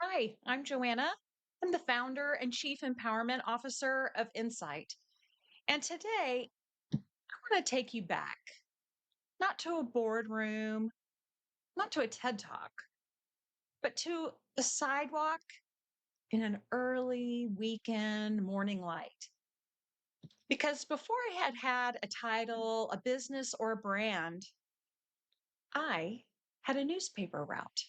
Hi, I'm Joanna. I'm the founder and chief empowerment officer of Insight. And today I want to take you back, not to a boardroom, not to a TED talk, but to a sidewalk in an early weekend morning light. Because before I had a title, a business, or a brand, I had a newspaper route.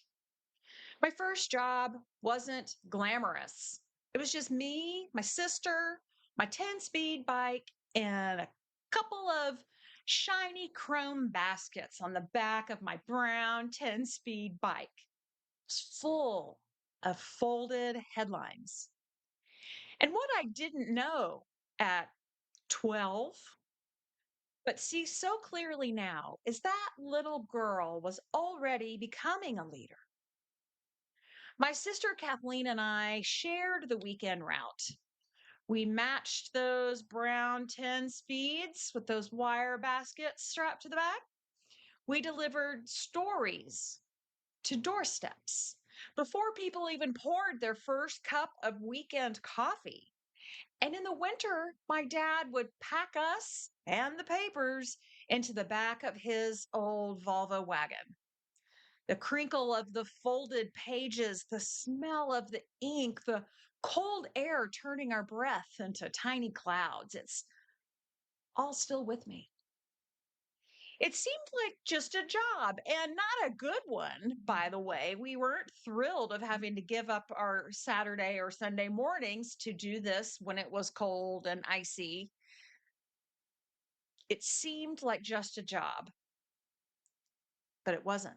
My first job wasn't glamorous. It was just me, my sister, my 10 speed bike, and a couple of shiny chrome baskets on the back of my brown 10 speed bike. It's full of folded headlines. And what I didn't know at 12, but see so clearly now, is that little girl was already becoming a leader. My sister Kathleen and I shared the weekend route. We matched those brown 10 speeds with those wire baskets strapped to the back. We delivered stories to doorsteps before people even poured their first cup of weekend coffee. And in the winter, my dad would pack us and the papers into the back of his old Volvo wagon. The crinkle of the folded pages, the smell of the ink, the cold air turning our breath into tiny clouds. It's all still with me. It seemed like just a job and not a good one, by the way. We weren't thrilled of having to give up our Saturday or Sunday mornings to do this when it was cold and icy. It seemed like just a job, but it wasn't.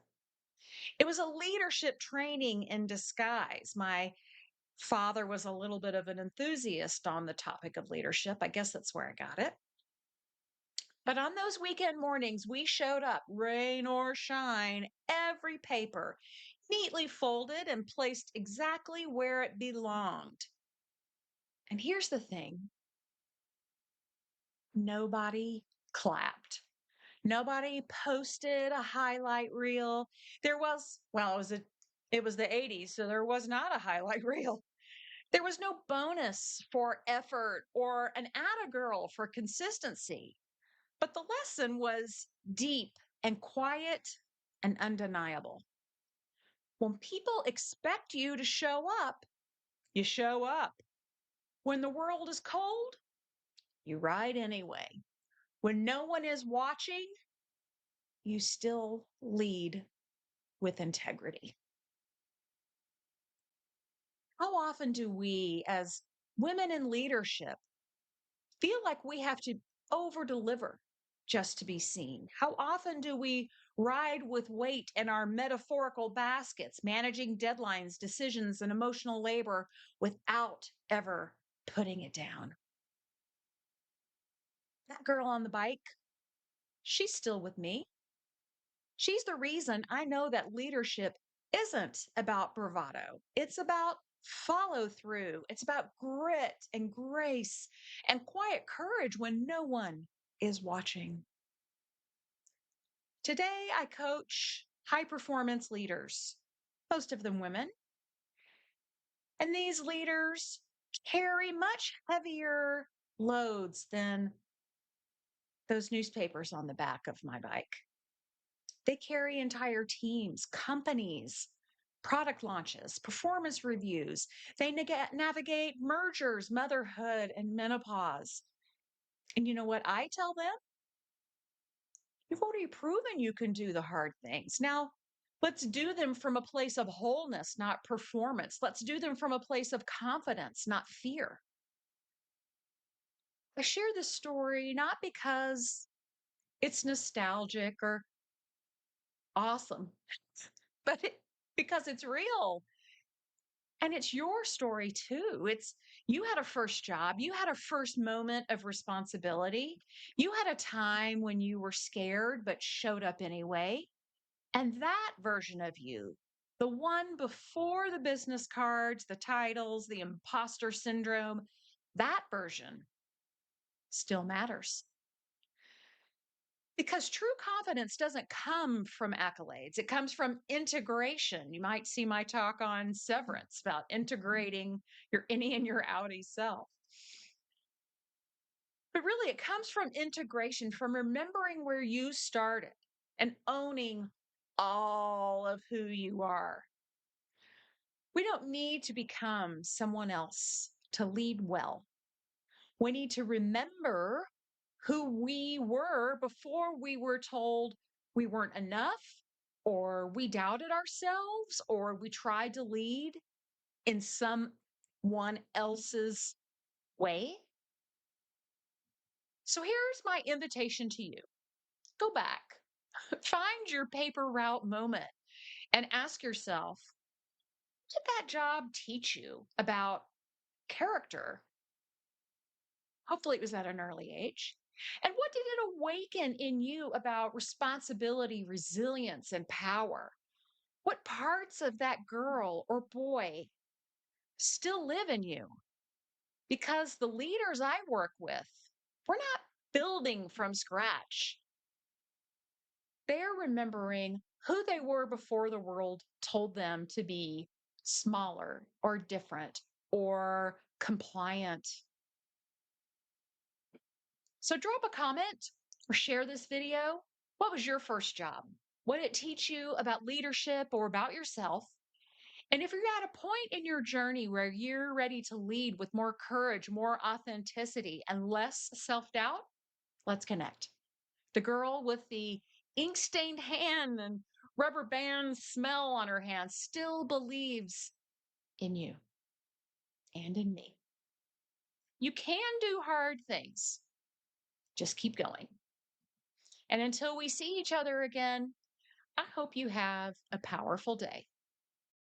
It was a leadership training in disguise. My father was a little bit of an enthusiast on the topic of leadership. I guess that's where I got it. But on those weekend mornings, we showed up, rain or shine, every paper neatly folded and placed exactly where it belonged. And here's the thing, nobody clapped. Nobody posted a highlight reel. There was, well, it was the 80s, so there was not a highlight reel. There was no bonus for effort or an atta girl for consistency, but the lesson was deep and quiet and undeniable. When people expect you to show up, you show up. When the world is cold, you ride anyway. When no one is watching, you still lead with integrity. How often do we, as women in leadership, feel like we have to over deliver just to be seen? How often do we ride with weight in our metaphorical baskets, managing deadlines, decisions, and emotional labor without ever putting it down? That girl on the bike, she's still with me. She's the reason I know that leadership isn't about bravado. It's about follow through. It's about grit and grace and quiet courage when no one is watching. Today, I coach high performance leaders, most of them women. And these leaders carry much heavier loads than those newspapers on the back of my bike. They carry entire teams, companies, product launches, performance reviews. They navigate mergers, motherhood, and menopause. And you know what I tell them? You've already proven you can do the hard things. Now, let's do them from a place of wholeness, not performance. Let's do them from a place of confidence, not fear. I share this story not because it's nostalgic or awesome, but because it's real. And it's your story too. It's you had a first job, you had a first moment of responsibility, you had a time when you were scared but showed up anyway. And that version of you, the one before the business cards, the titles, the imposter syndrome, that version still matters. Because true confidence doesn't come from accolades, it comes from integration. You might see my talk on severance about integrating your innie and your outie self. But really, it comes from integration, from remembering where you started and owning all of who you are. We don't need to become someone else to lead well. We need to remember who we were before we were told we weren't enough, or we doubted ourselves, or we tried to lead in someone else's way. So here's my invitation to you: go back, find your paper route moment, and ask yourself, what did that job teach you about character? Hopefully, it was at an early age. And what did it awaken in you about responsibility, resilience, and power? What parts of that girl or boy still live in you? Because the leaders I work with, we're not building from scratch. They're remembering who they were before the world told them to be smaller or different or compliant. So drop a comment or share this video. What was your first job? What did it teach you about leadership or about yourself? And if you're at a point in your journey where you're ready to lead with more courage, more authenticity, and less self doubt, let's connect. The girl with the ink stained hand and rubber band smell on her hands still believes in you and in me. You can do hard things, just keep going. And until we see each other again, I hope you have a powerful day.